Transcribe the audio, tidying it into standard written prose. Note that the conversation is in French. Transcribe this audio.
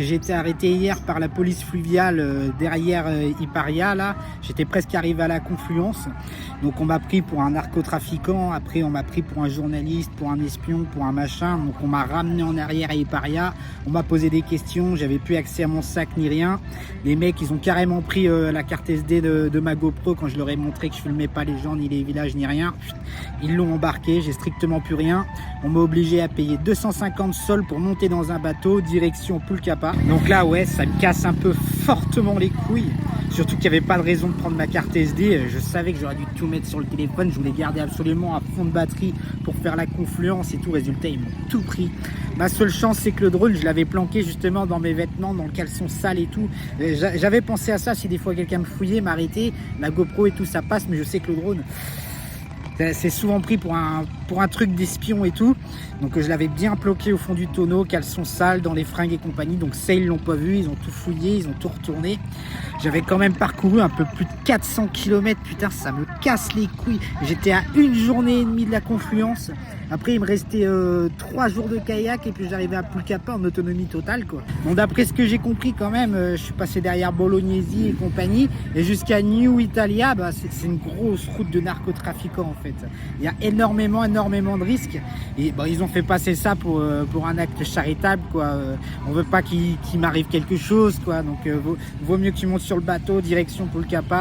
j'ai été arrêté hier par la police fluviale derrière Iparia, là. J'étais presque arrivé à la confluence. Donc on m'a pris pour un narcotrafiquant, après on m'a pris pour un journaliste, pour un espion, pour un machin. Donc on m'a ramené en arrière à Iparia, on m'a posé des questions, j'avais plus accès à mon sac ni rien. Les mecs, ils ont carrément pris la carte SD de ma GoPro quand je leur ai montré que je filmais pas les gens, ni les villages, ni rien. Ils l'ont embarqué, j'ai strictement plus rien. On m'a obligé à payer 250 sols pour monter dans un bateau, direction Pulcapa. Donc là, ouais, ça me casse un peu fortement les couilles. Surtout qu'il n'y avait pas de raison de prendre ma carte SD. Je savais que j'aurais dû tout mettre sur le téléphone. Je voulais garder absolument à fond de batterie pour faire la confluence et tout. Résultat, ils m'ont tout pris. Ma seule chance, c'est que le drone, je l'avais planqué justement dans mes vêtements, dans le caleçon sale et tout. J'avais pensé à ça, si des fois quelqu'un me fouillait, m'arrêtait. La GoPro et tout, ça passe, mais je sais que le drone, c'est souvent pris pour un truc d'espion et tout. Donc je l'avais bien bloqué au fond du tonneau, caleçon sale, dans les fringues et compagnie. Donc ça, ils l'ont pas vu, ils ont tout fouillé, ils ont tout retourné. J'avais quand même parcouru un peu plus de 400 km, putain, ça me casse les couilles. J'étais à 1 journée et demie de la confluence. Après, il me restait 3 jours de kayak et puis j'arrivais à Pulcapa en autonomie totale, quoi. Bon, d'après ce que j'ai compris quand même, je suis passé derrière Bolognesi et compagnie. Et jusqu'à New Italia, bah, c'est une grosse route de narcotrafiquants, en fait. Il y a énormément de risques. Et bah, ils ont fait passer ça pour un acte charitable, quoi. On veut pas qu'il m'arrive quelque chose, quoi. Donc, vaut mieux que tu montes sur le bateau, direction Pulcapa.